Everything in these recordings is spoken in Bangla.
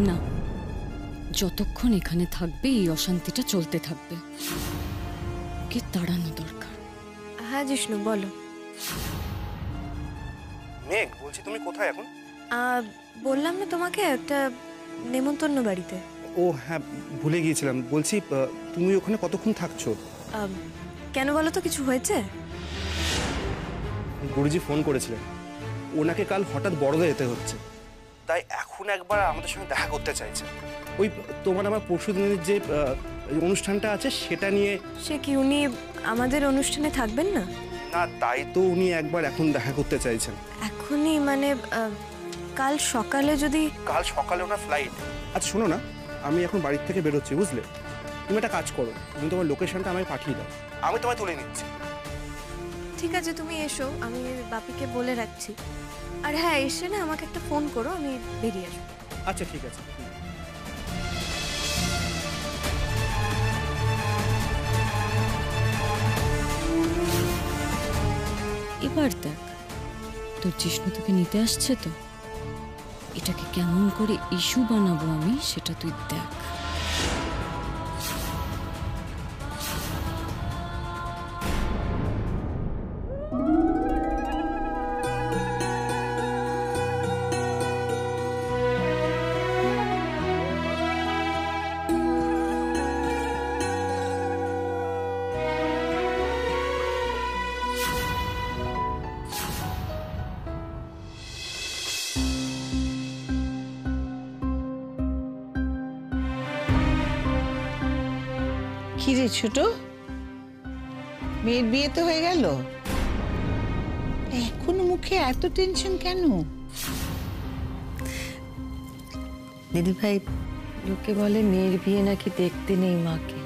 না, যতক্ষণ এখানে থাকবে এই অশান্তিটা চলতে থাকবে। ওকে তাড়ানো দরকার। হ্যাঁ জিষ্ণু বলো। মেঘ, বলছি তুমি কোথায় এখন? বললাম না তোমাকে, একটা নেমন্তন্ন বাড়িতে। ও হ্যাঁ, ভুলে গিয়েছিলাম। বলছি তুমি ওখানে কতক্ষণ থাকছো? কেন বলো তো, কিছু হয়েছে? গুরুজি ফোন করেছিলেন, ওনাকে কাল হঠাৎ বড়দা যেতে হচ্ছে, তাই এখন একবার আমাদের সঙ্গে দেখা করতে চাইছে। ওই তোমার আমার পরশু দিনের যে অনুষ্ঠানটা আছে সেটা নিয়ে। সে কি উনি আমাদের অনুষ্ঠানে থাকবেন না? না, তাই তো উনি একবার এখন দেখা করতে চাইছেন। এখনই মানে কাল সকালে যদি? কাল সকালে ওনার ফ্লাইট। আচ্ছা শোনো না, আমি এখন বাড়ির থেকে বেরোচ্ছি, বুঝলে? তুমি একটা কাজ করো, তুমি তোমার লোকেশনটা আমায় পাঠিয়ে দাও, আমি তোমায় তুলে নিচ্ছি। ঠিক আছে, তুমি এসো, আমি বাপিকে বলে রাখছি। আর হ্যাঁ, এসে না আমাকে একটা ফোন করো, আমি বেরিয়ে আসবো। আচ্ছা ঠিক আছে। এবার দেখ, তোর জিষ্ণু তোকে নিতে আসছে তো, এটাকে কেমন করে ইস্যু বানাবো আমি সেটা তুই দেখ। কি রে ছোট, মেয়ের বিয়ে তো হয়ে গেল, এখনো মুখে এত টেনশন কেন? দিদি ভাই, লোকে বলে মেয়ের বিয়ে নাকি দেখতে নেই মাকে,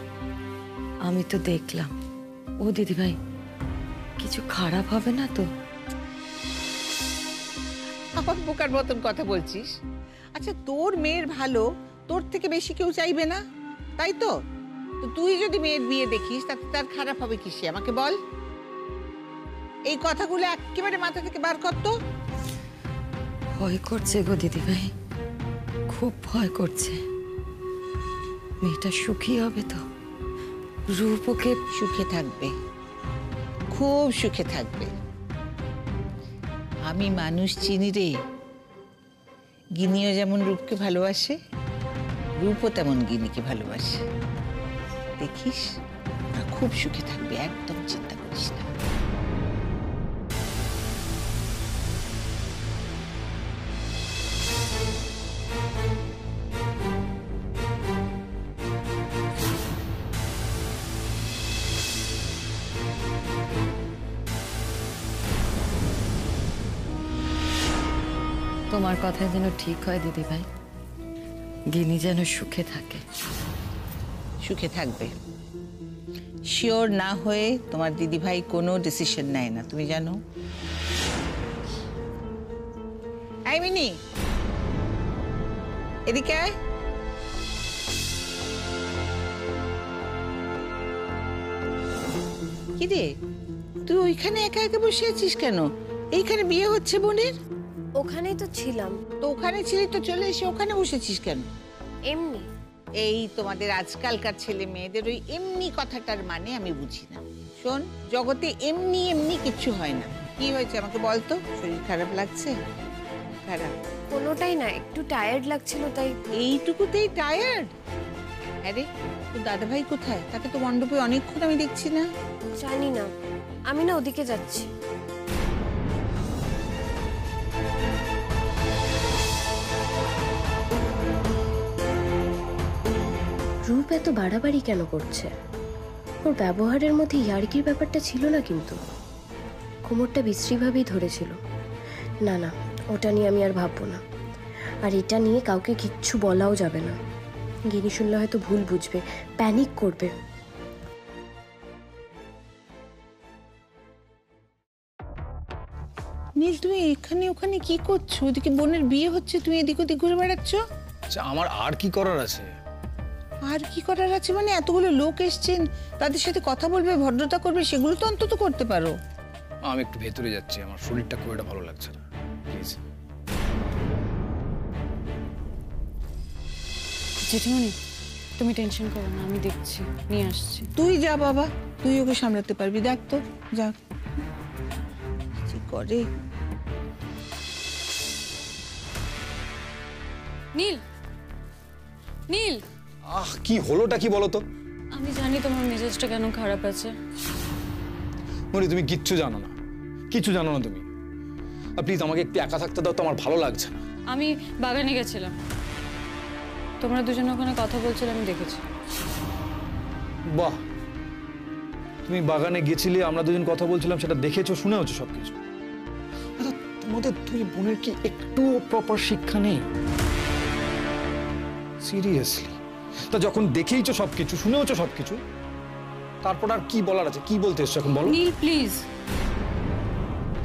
আমি তো দেখলাম। ও দিদি ভাই, কিছু খারাপ হবে না তো? আমার বোকার মতন কথা বলছিস? আচ্ছা, তোর মেয়ের ভালো তোর থেকে বেশি কেউ চাইবে না, তাই তো? তো তুই যদি মেয়ের বিয়ে দেখিস তাতে তার খারাপ হবে কিসে, আমাকে বল। এই কথাগুলো একেবারে মাথা থেকে বার কর তো। ভয় করছে গো দিদি ভাই, খুব ভয় করছে। মেয়েটা সুখী হবে তো? রূপ ওকে? সুখে থাকবে, খুব সুখে থাকবে। আমি মানুষ চিনি রে, গিনিও যেমন রূপকে ভালোবাসে, রূপও তেমন গিনিকে ভালোবাসে। দেখিস, ওরা খুব সুখে থাকবে, একদম চিন্তা করিস না। তোমার কথায় যেন ঠিক হয় দিদি ভাই, গিনি যেন সুখে থাকে। সুখে থাকবে, শিওর না হয়ে তোমার দিদি ভাই কোনো ডিসিশন নেয় না, তুমি জানো। এই মিনি, এদিকে আয়। কি রে, তুই ওইখানে একা একা বসে আছিস কেন? এইখানে বিয়ে হচ্ছে বোনের। ওখানেই তো ছিলাম। তো ওখানে ছিলি তো চলে এসে ওখানে বসেছিস কেন? এমনি। এই তোমাদের আজকালকার ছেলে মেয়েদের ওই এমনি কথাটার মানে আমি বুঝি না। শোন, জগতে এমনি এমনি কিচ্ছু হয় না। কি হয়েছে আমাকে বলতো? শরীর খারাপ লাগছে? খারাপ কোনোটাই না, একটু টায়ার্ড লাগছিল তাই। এইটুকুতেই টায়ার্ড? আরে তোর দাদা ভাই কোথায়? তাকে তো মণ্ডপে অনেকক্ষণ আমি দেখছি না। জানি না, আমি না ওদিকে যাচ্ছি। রূপ এত বাড়াবাড়ি কেন করছে? ওর ব্যবহারের মধ্যে ইয়ার্কির ব্যাপারটা ছিল না, কিন্তু কোমরটা বিশ্রীভাবেই ধরেছিল। না না, ওটা নিয়ে আমি আর ভাববো না। আর এটা নিয়ে কাউকে কিচ্ছু বলাও যাবে না। গিনি শুনলে হয়তো ভুল বুঝবে, প্যানিক করবে। নীল, তুমি এখানে ওখানে কি করছো? ওদিকে বোনের বিয়ে হচ্ছে, তুমি এদিক ওদিক ঘুরে বেড়াচ্ছ। আচ্ছা, আমার আর কি করার আছে? আর কি করার আছে মানে? এতগুলো লোক এসছেন, তাদের সাথে কথা বলবে, ভদ্রতা করবে, সেগুলো তো অন্তত করতে পারো। আমি একটু ভেতরে যাচ্ছি, আমার শরীরটা খুব একটা ভালো লাগছে না, প্লিজ। জেঠিমণি তুমি টেনশন করো না, আমি দেখছি, নিয়ে আসছি। তুই যা বাবা, তুই ওকে সামলাতে পারবি, দেখ তো যা কি করে। নীল, নীল, কি হলোটা কি বলো তো? আমি জানি তোমার মেজাজটা কেন খারাপ আছে। মনি তুমি কিচ্ছু জানো না, কিচ্ছু জানো না তুমি। প্লিজ আমাকে একটু একা থাকতে দাও তো, আমার ভালো লাগছে না। আমি বাগানে গেছিলাম, তোমরা দুজনে ওখানে কথা বলছিলে, আমি দেখেছি। বাহ, তুমি বাগানে গেছিলে, আমরা দুজন কথা বলছিলাম, সেটা দেখেছো, শুনেওছো সবকিছু। আচ্ছা তোমাদের দুই বোনের কি একটু প্রপার শিক্ষা নেই? সিরিয়াসলি? তা যখন দেখেইছো সবকিছু, শুনেওছো সবকিছু, তারপর আর কি বলার আছে? কি বলতে এসছো এখন বলো। নীল প্লিজ,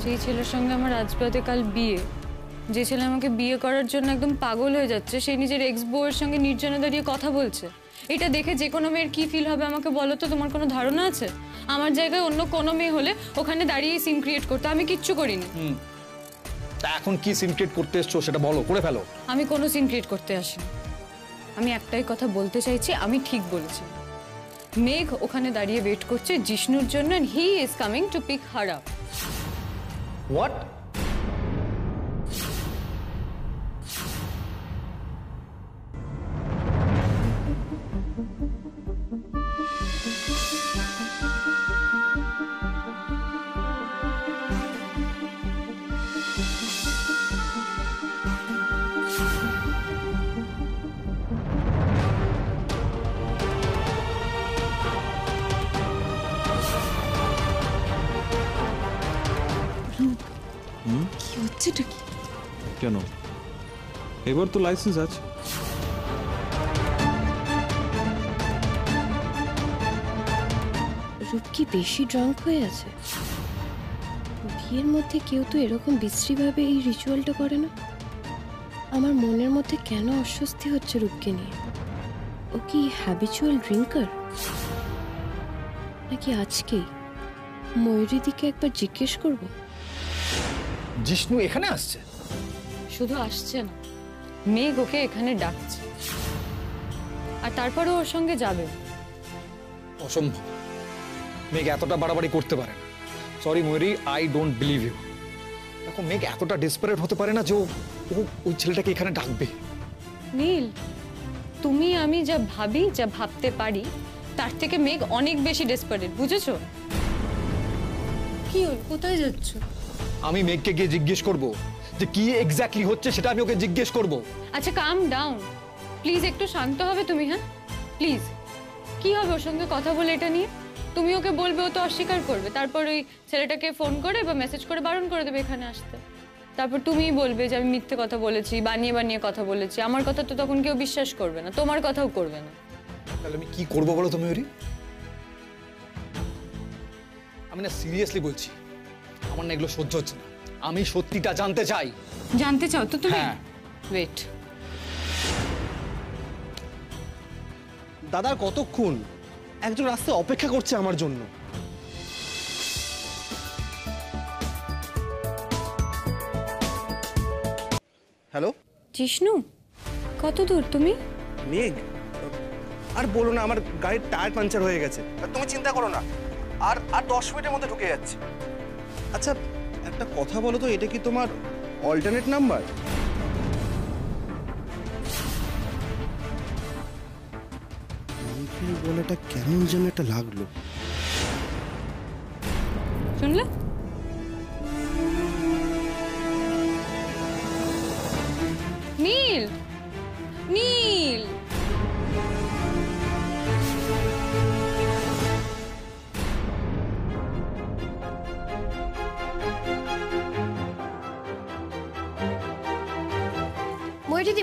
যে ছেলের সঙ্গে আমার আজ বাদে কাল বিয়ে, যে ছেলে আমাকে বিয়ে করার জন্য একদম পাগল হয়ে যাচ্ছে, সেই নিজের এক্স বউয়ের সঙ্গে নির্জনে দাঁড়িয়ে কথা বলছে, এটা দেখে যে কোনো মেয়ের কি ফিল হবে আমাকে বলো তো? তোমার কোনো ধারণা আছে? আমার জায়গায় অন্য কোনো মেয়ে হলে ওখানে দাঁড়িয়ে সিন ক্রিয়েট করতে, আমি কিচ্ছু করিনি। তা এখন কি সিন ক্রিয়েট করতে এসছো সেটা বলো, করে ফেলো। আমি কোনো সিন ক্রিয়েট করতে আসিনি, আমি একটাই কথা বলতে চাইছি, আমি ঠিক বলেছি। মেঘ ওখানে দাঁড়িয়ে ওয়েট করছে জিষ্ণুর জন্য, and he is coming to pick her up. What? কি হচ্ছে এটা? কি কেন? এবার তো লাইসেন্স আছে। রূপ কি বেশি ড্রাঙ্ক হয়ে আছে? বিয়ের মধ্যে কেউ তো এরকম বিশ্রীভাবে এই রিচুয়ালটা করে না। আমার মনের মধ্যে কেন অস্বস্তি হচ্ছে রূপকে নিয়ে। ও কি হ্যাবিচুয়াল ড্রিঙ্কার? নাকি আজকেই ময়ূরীদিকে একবার জিজ্ঞেস করব? জিষ্ণু এখানে আসছে? শুধু আসছে না, মেঘ ওকে এখানে ডাকছে, আর তারপরে ওর সঙ্গে যাবে। অসম্ভব, মেঘ এতটা বাড়াবাড়ি করতে পারে না। Sorry Mayuri, I don't believe you. দেখো মেঘ এতটা ডেসপারেট হতে পারে না যে ও ওই ছেলেটাকে এখানে ডাকবে। নীল, তুমি আমি যা ভাবি, যা ভাবতে পারি, তার থেকে মেঘ অনেক বেশি ডেসপারেট, বুঝেছো? কি হল, কোথায় যাচ্ছ? আমি মেঘকে গিয়ে জিজ্ঞেস করব যে কি এক্স্যাক্টলি হচ্ছে, সেটা আমি ওকে জিজ্ঞেস করব। আচ্ছা কাম ডাউন প্লিজ, একটু শান্ত হবে তুমি? হ্যাঁ প্লিজ। কি হবে ওর সঙ্গে কথা বলে এটা নিয়ে? তুমি ওকে বলবে, ও তো অস্বীকার করবে, তারপর ওই ছেলেটাকে ফোন করে বা মেসেজ করে বারণ করে দেবে এখানে আসতে। তারপর তুমিই বলবে যে আমি মিথ্যে কথা বলেছি, বানিয়ে বানিয়ে কথা বলেছি। আমার কথা তো তখন কেউ বিশ্বাস করবে না, তোমার কথাও করবে না। তাহলে আমি কি করবো বলো তো ময়ূরী? আমি না সিরিয়াসলি বলছি, আমার না এগুলো সহ্য হচ্ছে না। আমি সত্যিটা জানতে চাই। জানতে চাও তো তুমি? হ্যাঁ। ওয়েট। দাদা কতক্ষণ? একজন রাস্তায় অপেক্ষা করছে আমার জন্য। হ্যালো জিষ্ণু, কত দূর তুমি? মেঘ, আর বলো না, আমার গাড়ির টায়ার পাঞ্চার হয়ে গেছে। তুমি চিন্তা করো না, আর 10 মিনিটের মধ্যে ঢুকে যাচ্ছে। আচ্ছা একটা কথা বলো তো, এটা কি তোমার অল্টারনেট নাম্বার? বলাটা কেমন যেন একটা লাগলো। শুনলে? নীল, নীল,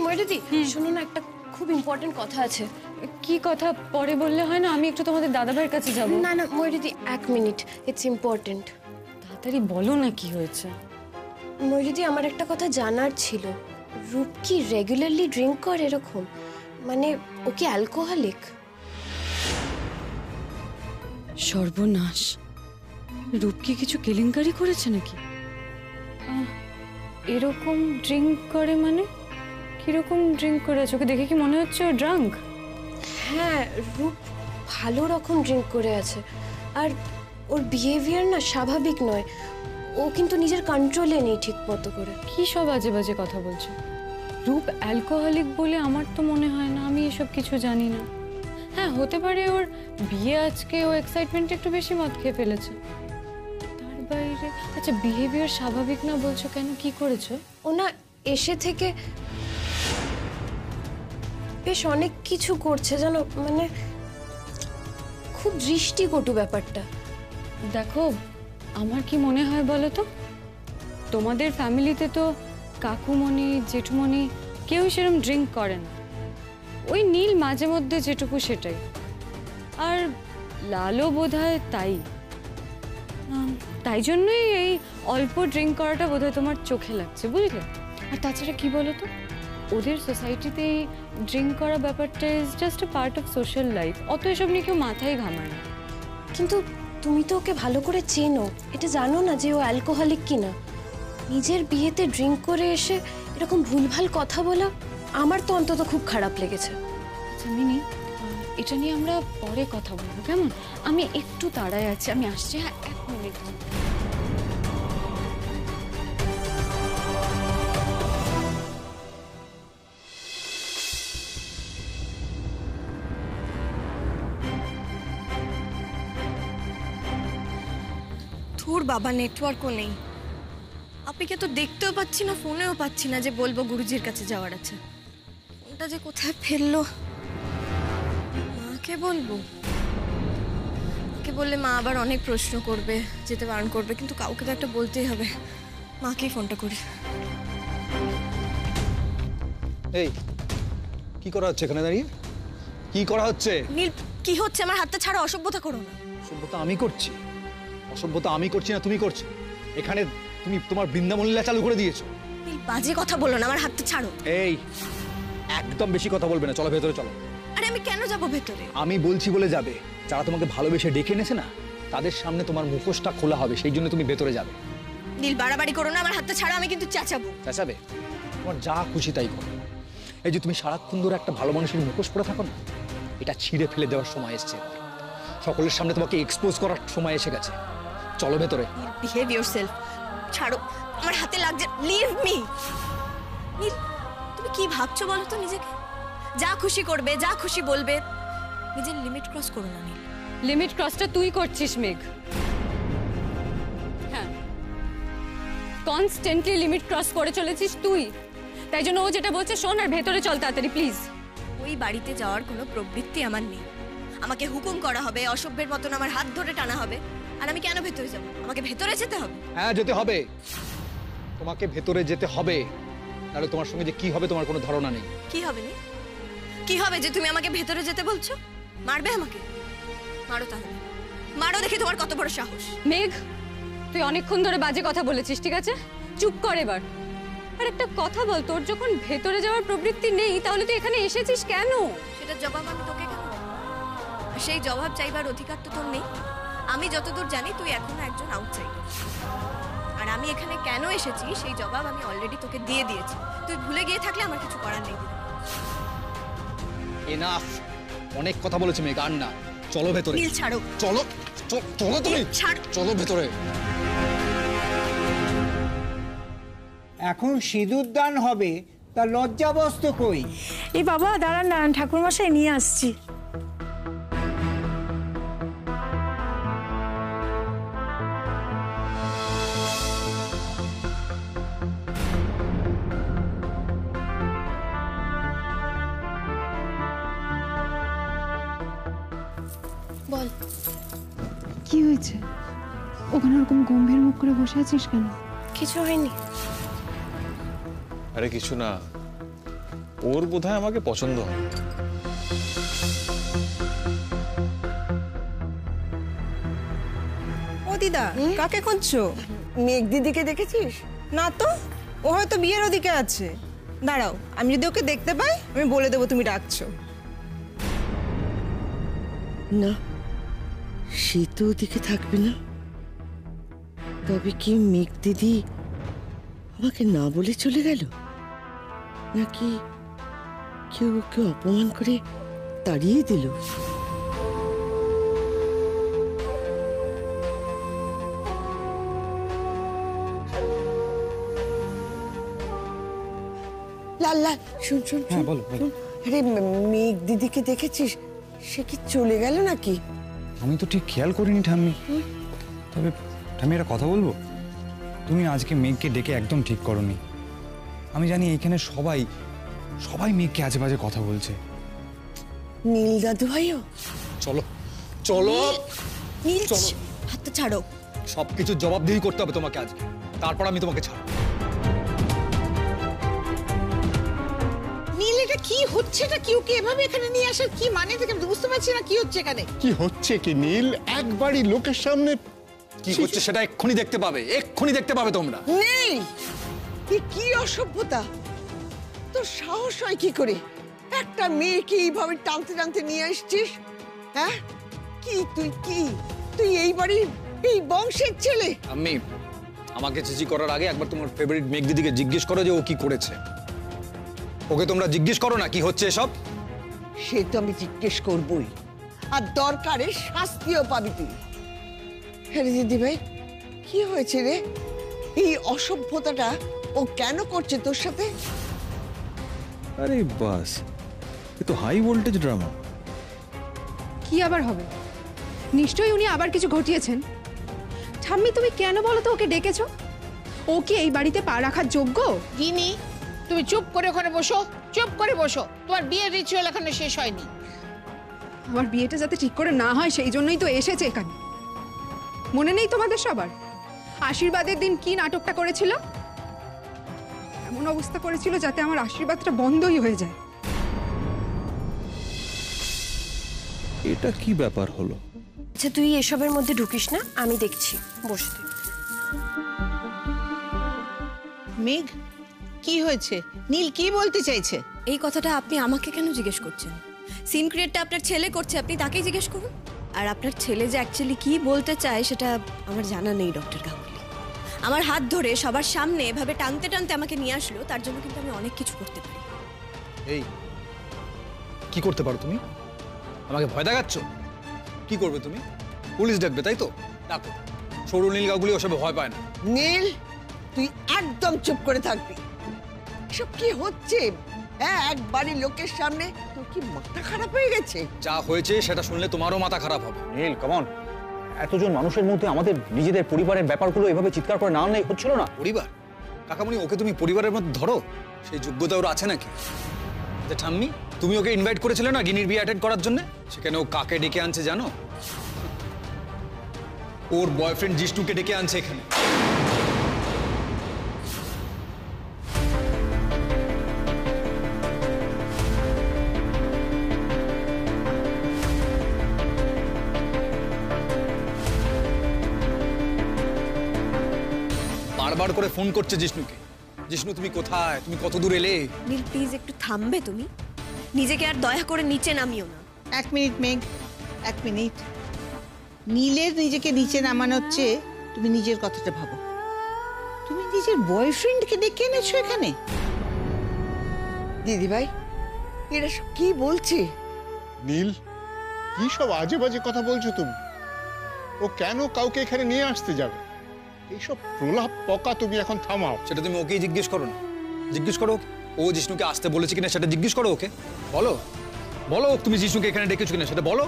ময়ূরীদি শোনো না, একটা খুব ইম্পর্টেন্ট কথা আছে। কি কথা পরে বললে হয় না? আমি একটু তোমাদের দাদাভাইয়ের কাছে যাব। না ময়ূরীদি, 1 মিনিট, ইটস ইম্পর্টেন্ট। তাড়াতাড়ি বলো না কি হয়েছে। ময়ূরীদি, আমার একটা কথা জানার ছিল। রূপ কি রেগুলারলি ড্রিঙ্ক করে এরকম? মানে ও কি অ্যালকোহলিক? সর্বনাশ, রূপ কি কিছু কেলেঙ্কারি করেছে নাকি? এরকম ড্রিঙ্ক করে মানে? কিরকম ড্রিঙ্ক করে আছে? ওকে দেখে কি মনে হচ্ছে ও ড্রাঙ্ক? হ্যাঁ, রূপ ভালো রকম ড্রিঙ্ক করে আছে। আর ওর বিহেভিয়ার না স্বাভাবিক নয়। ও কিন্তু নিজের কন্ট্রোলে নেই ঠিক মতো করে। কি সব বাজে বাজে কথা বলছো? রূপ অ্যালকোহলিক বলে আমার তো মনে হয় না, আমি এসব কিছু জানি না। হ্যাঁ, হতে পারে ওর বিয়ে আজকে, ও এক্সাইটমেন্টে একটু বেশি মদ খেয়ে ফেলেছে, তার বাইরে। আচ্ছা, বিহেভিয়ার স্বাভাবিক না বলছো কেন? কি করেছো? ও না এসে থেকে বেশ অনেক কিছু করছে জানো, মানে খুব দৃষ্টিকটু ব্যাপারটা। দেখো, আমার কি মনে হয় বলো তো, তোমাদের ফ্যামিলিতে তো কাকুমণি জেঠুমণি কেউ সেরকম ড্রিঙ্ক করে না। ওই নীল মাঝে মধ্যে যেটুকু সেটাই, আর লালও বোধহয় তাই। তাই জন্যই এই অল্প ড্রিঙ্ক করাটা বোধহয় তোমার চোখে লাগছে, বুঝলে? আর তাছাড়া কি বলো তো, ওদের সোসাইটিতে এই ড্রিঙ্ক করা ব্যাপারটা is just a part of social life. অত এসব নিয়ে কেউ মাথায় ঘামায় না। কিন্তু তুমি তো ওকে ভালো করে চেনো, এটা জানো না যে ও অ্যালকোহলিক কিনা। নিজের বিয়েতে ড্রিঙ্ক করে এসে এরকম ভুলভাল কথা বলা আমার তো অন্তত খুব খারাপ লেগেছে। আচ্ছা মিনি, এটা নিয়ে আমরা পরে কথা বলবো, কেমন? আমি একটু তাড়ায় আছি, আমি আসছি। হ্যাঁ, 1 মিনিট। তোর বাবা নেটওয়ার্কও নেই, আপিকে তো দেখতেও পাচ্ছি না, ফোনেও পাচ্ছি না যে বলবো গুরুজির কাছে যাওয়ার আছে। ফোনটা যে কোথায় ফেললো, মাকে বলবো। মাকে বললে মা আবার অনেক প্রশ্ন করবে, যেতে বারণ করবে, কিন্তু কাউকে তো একটা বলতেই হবে। মাকেই ফোনটা করি। এই কি করা হচ্ছে এখানে দাঁড়িয়ে? কি করা হচ্ছে? নীল, কি হচ্ছে? আমার হাতটা ছাড়া, অসভ্যতা করো না। অসভ্যতা আমি করছি? অসভ্যতা আমি করছি না তুমি করছো? এখানে তুমি তোমার বৃন্দাবন লীলা চালু করে দিয়েছো। নীল, বাজে কথা বলো না, আমার হাতটা ছাড়ো। এই একদম বেশি কথা বলবে না, চলো ভেতরে চলো। আরে আমি কেন যাবো ভেতরে? আমি বলছি বলে যাবে। যারা তোমাকে ভালোবেসে ডেকে এনেছে না, তাদের সামনে তোমার মুখোশটা খোলা হবে, সেই জন্য তুমি ভেতরে যাবে। নীল, বাড়াবাড়ি করো না, আমার হাতটা ছাড়া, আমি কিন্তু চেঁচাবো। চেঁচাবে? তোমার যা খুশি তাই করো। এই যে তুমি সারাক্ষণ ধরে একটা ভালো মানুষের মুখোশ পরে থাকো না, এটা ছিঁড়ে ফেলে দেওয়ার সময় এসেছে। সকলের সামনে তোমাকে এক্সপোজ করার সময় এসে গেছে। চলো ভেতরে। Behave yourself. ছাড়ো, আমার হাতে লাগছে। Leave me. নীল, তুমি কি ভাবছো বলো তো নিজেকে? যা খুশি করবে, যা খুশি বলবে, নিজের লিমিট ক্রস করো না নীল। লিমিট ক্রসটা তুই করছিস মেঘ। হ্যাঁ, কনস্ট্যান্টলি লিমিট ক্রস করে চলেছিস তুই। তাই জন্য ও যেটা বলছে শোন, আর ভেতরে চল তাড়াতাড়ি প্লিজ। ওই বাড়িতে যাওয়ার কোনো প্রবৃত্তি আমার নেই। আমাকে হুকুম করা হবে, অসভ্যের মতন আমার হাত ধরে টানা হবে, আর আমি কেন ভেতরে যাব? আমাকে ভেতরে যেতে হবে। হ্যাঁ, যেতে হবে। তোমাকে ভেতরে যেতে হবে, নাহলে তোমার সঙ্গে যে কি হবে তোমার কোনো ধারণা নেই। কি হবে নি? কি হবে যে তুমি আমাকে ভেতরে যেতে বলছো? মারবে আমাকে? মারো তাহলে, মারো, দেখি তোমার কত বড় সাহস। মেঘ, তুই অনেকক্ষণ ধরে বাজে কথা বলেছিস, ঠিক আছে? চুপ কর এবার। আর একটা কথা বল, তোর যখন ভেতরে যাওয়ার প্রবৃত্তি নেই, তাহলে তুই এখানে এসেছিস কেন? সেটার জবাব আমি তোকে কেন দেব? আর সেই জবাব চাইবার অধিকার তো তোর নেই। আমি যতদূর জানি তুই এখনো একজন আউটসাইডার, আর আমি এখানে কেন এসেছি সেই জবাব আমি অলরেডি তোকে দিয়ে দিয়েছি। তুই ভুলে গিয়ে থাকলে আমার কিছু করার নেই। এনাফ, অনেক কথা বলেছি মেঘ, আর না। চলো ভেতরে। নীল, ছাড়ো। চলো চলো তুমি, ছাড়। চলো ভেতরে। এখন সিঁদুর দান হবে, তা লজ্জাবস্ত কই? এই বাবা দাঁড়ান না, ঠাকুরমশাই নিয়ে আসছি। বল, কি হয়েছে? ওখানে ওরকম গম্ভীর মুখ করে বসে আছিস কেন? কিছু হয়নি। আরে কিছু না, ওর বোধহয় আমাকে পছন্দ হয়। ও দিদা, কাকে খুঁজছো? মেঘ দিদিকে দেখেছিস? না তো, ও হয়তো বিয়ের ওদিকে আছে। দাঁড়াও, আমি যদি ওকে দেখতে পাই আমি বলে দেবো তুমি ডাকছো। না, সে তো ওদিকে থাকবে না। তবে কি মেঘ দিদি আমাকে না বলে চলে গেল? নাকি কেউ ওকে অপমান করে তাড়িয়ে দিল? লাল লাল শুন শুন হ্যাঁ, শুন, বলো, বলো। শুন। আরে মেঘ দিদিকে দেখেছিস? সে কি চলে গেল নাকি? আমি তো ঠিক খেয়াল করিনি ঠাম্মি। তবে ঠাম্মি একটা কথা বলবো, তুমি আজকে মেঘকে ডেকে একদম ঠিক করনি। আমি জানি এইখানে সবাই সবাই মেঘকে আজে বাজে কথা বলছে। নীল দাদু ভাইও চলো চলো নীল, চলো। হাতটা ছাড়ো। সবকিছু জবাবদিহি করতে হবে তোমাকে আজকে, তারপর আমি তোমাকে ছাড়ব। নীল, এটা কি হচ্ছে? এটা কি ওকে এভাবে এখানে নিয়ে আসার কি মানে? থেকে বুঝতে পারছি না কি হচ্ছে এখানে। কি হচ্ছে কি নীল? একবারই লোকের সামনে কি হচ্ছে সেটা এক্ষুনি দেখতে পাবে, এক্ষুনি দেখতে পাবে তোমরা। নেই, কি অসভ্যতা! তোর সাহস হয় কি করে একটা মেয়েকে এইভাবে টানতে টানতে নিয়ে আসছিস? হ্যাঁ, কি তুই এই বাড়ির এই বংশের ছেলে? আমি আমাকে চিচি করার আগে একবার তোমার ফেভারিট মেঘ দিদিকে জিজ্ঞেস করো যে ও কি করেছে। ওকে তোমরা জিজ্ঞেস করো না কি হচ্ছে এসব। সে তো আমি জিজ্ঞেস করবই, আর দরকারে শাস্তিও পাবি তুই। হ্যাঁ রে দিদি ভাই, কি হয়েছে রে? এই অসভ্যতাটা ও কেন করছে তোর সাথে? আরে বাস, এ তো হাই ভোল্টেজ ড্রামা। কি আবার হবে? নিশ্চয়ই উনি আবার কিছু ঘটিয়েছেন। ঠাম্মি, তুমি কেন বলো তো ওকে ডেকেছো? ও কি এই বাড়িতে পা রাখার যোগ্য? গিনি, তুমি চুপ করে ওখানে বসো, চুপ করে বসো। তোমার বিয়ের রিচুয়াল এখনো শেষ হয়নি। আমার বিয়েটা যাতে ঠিক করে না হয় সেই জন্যই তো এসেছে এখানে। মনে নেই তোমাদের সবার আশীর্বাদের দিন কি নাটকটা করেছিল? এমন অবস্থা করেছিল যাতে আমার আশীর্বাদটা বন্ধই হয়ে যায়। এটা কি ব্যাপার হলো? আচ্ছা, তুই এসবের মধ্যে ঢুকিস না, আমি দেখছি, বসে তুই। মেঘ, কি হয়েছে? নীল কি বলতে চাইছে? এই কথাটা আপনি আমাকে কেন জিজ্ঞেস করছেন? সিন ক্রিয়েটটা আপনার ছেলে করছে, আপনি তাকেই জিজ্ঞেস করুন। আর আপনার ছেলে যে অ্যাকচুয়ালি কি বলতে চায় সেটা আমার জানা নেই ডক্টর গাঙ্গুলি। আমার হাত ধরে সবার সামনে এভাবে টানতে টানতে আমাকে নিয়ে আসলো, তার জন্য কিন্তু আমি অনেক কিছু করতে পারি। এই কি করতে পারো তুমি? আমাকে ভয় দেখাচ্ছ? কি করবে তুমি? পুলিশ ডাকবে তাই তো? ডাকো। সরু নীল গাঙ্গুলি ওসবে ভয় পায় না। নীল, তুই একদম চুপ করে থাকবি। এসব কি হচ্ছে? হ্যাঁ, এক বাড়ির লোকের সামনে তোর কি মাথা খারাপ হয়ে গেছে? যা হয়েছে সেটা শুনলে তোমারও মাথা খারাপ হবে। নীল, কাম অন। এতজন মানুষের মধ্যে আমাদের নিজেদের পরিবারের ব্যাপারগুলো এভাবে চিৎকার করে না আনলেই হচ্ছিল না। পরিবার? কাকামণি, ওকে তুমি পরিবারের মধ্যে ধরো? সেই যোগ্যতা ওর আছে নাকি? যে ঠাম্মি, তুমি ওকে ইনভাইট করেছিলে না গিনির বিয়ে অ্যাটেন্ড করার জন্য? সেখানে ও কাকে ডেকে আনছে জানো? ওর বয়ফ্রেন্ড জিষ্ণুকে ডেকে আনছে এখানে। বারবার করে ফোন করছে জিষ্ণুকে। জিষ্ণু, তুমি কোথায়? তুমি কত দূর এলে? নীল, প্লিজ একটু থামবে তুমি? নিজেকে আর দয়া করে নিচে নামিও না। এক মিনিট মেঘ, এক মিনিট। নীলের নিজেকে নিচে নামানো হচ্ছে, তুমি নিজের কথাটা ভাবো। তুমি নিজের বয়ফ্রেন্ডকে ডেকে এনেছো এখানে? দিদি ভাই, এরা সব কি বলছে? নীল, কি সব আজে বাজে কথা বলছো তুমি? ও কেন কাউকে এখানে নিয়ে আসতে যাবে? এইসব প্রলাপ পকা তুমি এখন থামাও। সেটা তুমি ওকেই জিজ্ঞেস করো না। জিজ্ঞেস করো ও জিষ্ণুকে আসতে বলেছে কিনা, সেটা জিজ্ঞেস করো ওকে। বলো বলো তুমি জিষ্ণুকে এখানে ডেকেছো কিনা সেটা বলো।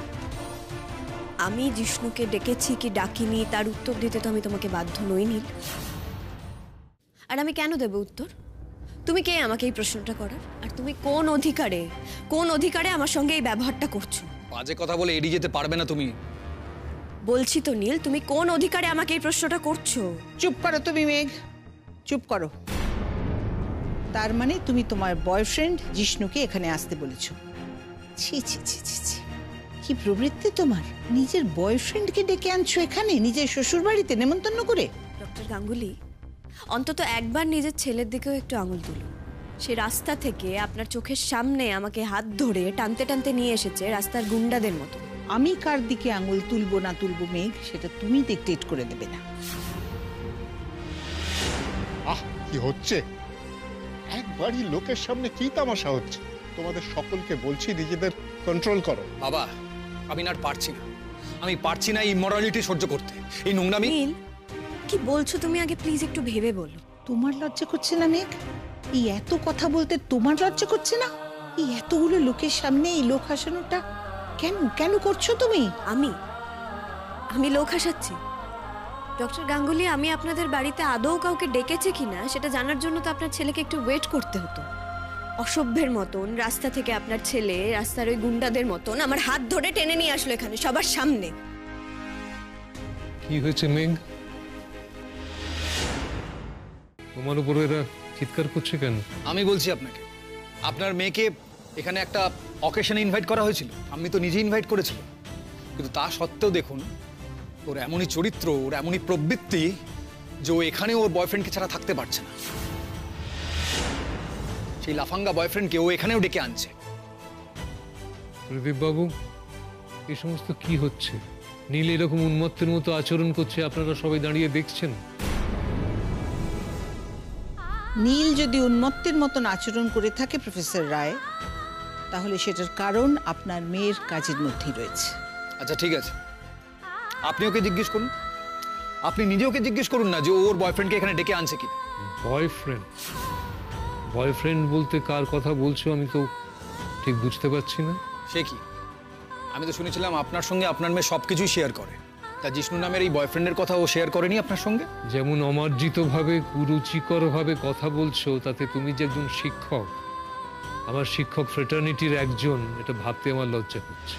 আমি জিষ্ণুকে ডেকেছি কি ডাকিনি তার উত্তর দিতে তো আমি তোমাকে বাধ্য নই নীল। আর আমি কেন দেব উত্তর? তুমি কে আমাকে এই প্রশ্নটা করার? আর তুমি কোন অধিকারে আমার সঙ্গে এই ব্যবহারটা করছো? বাজে কথা বলে এড়িয়ে যেতে পারবে না তুমি। বলছি তো নীল, তুমি কোন অধিকারে আমাকে এই প্রশ্নটা করছো? চুপ করো তুমি মেঘ, চুপ করো। তার মানে তুমি তোমার বয়ফ্রেন্ড জিষ্ণুকে এখানে আসতে বলেছো? ছি ছি ছি ছি ছি, কি প্রবৃত্তি তোমার! নিজের বয়ফ্রেন্ডকে ডেকে আনছো এখানে নিজের শ্বশুর বাড়িতে নেমন্তন্ন করে। ডক্টর গাঙ্গুলি, অন্তত একবার নিজের ছেলের দিকেও একটু আঙুল তুলুন। সে রাস্তা থেকে আপনার চোখের সামনে আমাকে হাত ধরে টানতে টানতে নিয়ে এসেছে রাস্তার গুন্ডাদের মতো। আমি কার দিকে আঙুল তুলবো না তুলবো মেঘ, সেটা তুমি ডিক্টেট করে দেবে না। আহ, কি হচ্ছে? একবারই লোকের সামনে কি তামাশা হচ্ছে? তোমাদের সকলকে বলছি নিজেদের কন্ট্রোল করো। বাবা, আমি আর পারছি না, আমি পারছি না এই ইমোরালিটি সহ্য করতে, এই নোংরামি। নীল, কি বলছো তুমি আগে প্লিজ একটু ভেবে বলো। তোমার লজ্জা করছে না মেঘ? এই এত কথা বলতে তোমার লজ্জা করছে না? এই এতগুলো লোকের সামনে এই লোক হাসানোটা কেন কেন করছো তুমি? আমি লোক হাসাচ্ছি? ডক্টর গাঙ্গুলি, আমি আপনাদের বাড়িতে আদৌ কাউকে ডেকেছে কিনা সেটা জানার জন্য তো আপনার ছেলেকে একটু ওয়েট করতে হতো। অসভ্যের মতন রাস্তা থেকে আপনার ছেলে রাস্তার ওই গুন্ডাদের মতন আমার হাত ধরে টেনে নিয়ে আসলো এখানে সবার সামনে। কি হয়েছে মেঘ? তোমার উপর এরা চিৎকার করছে কেন? আমি বলছি আপনাকে, আপনার মেয়েকে এখানে একটা অকেশনে ইনভাইট করা হয়েছিল, আমি তো নিজে ইনভাইট করেছিলাম, কিন্তু তা সত্ত্বেও দেখুন ওর এমনই চরিত্র, ওর এমনই প্রবৃত্তি যে ও এখানে ওর বয়ফ্রেন্ডকে ছাড়া থাকতে পারছে না। সেই লাফাঙ্গা বয়ফ্রেন্ডকে ও এখানেও ডেকে আনছে। প্রদীপ বাবু, এই সমস্ত কি হচ্ছে? নীল এরকম উন্মত্তের মতো আচরণ করছে, আপনারা সবাই দাঁড়িয়ে দেখছেন। নীল যদি উন্মত্তের মতন আচরণ করে থাকে প্রফেসর রায়, তাহলে সেটার কারণ আপনার মেয়ের কাজের মধ্যেই রয়েছে। আচ্ছা ঠিক আছে, আপনি ওকে জিজ্ঞেস করুন, আপনি নিজে ওকে জিজ্ঞেস করুন না যে ওর বয়ফ্রেন্ডকে এখানে ডেকে আনছে কিনা। বয়ফ্রেন্ড? বয়ফ্রেন্ড বলতে কার কথা বলছো আমি তো ঠিক বুঝতে পারছি না। সে কি, আমি তো শুনেছিলাম আপনার সঙ্গে আপনার মেয়ে সবকিছুই শেয়ার করে, তা জিষ্ণু নামের এই বয়ফ্রেন্ডের কথা ও শেয়ার করেনি আপনার সঙ্গে? যেমন অমার্জিতভাবে কুরুচিকরভাবে কথা বলছো, তাতে তুমি যে একজন শিক্ষক, আমার শিক্ষক ফ্রেটার্নিটির একজন, এটা ভাবতে আমার লজ্জা করছে।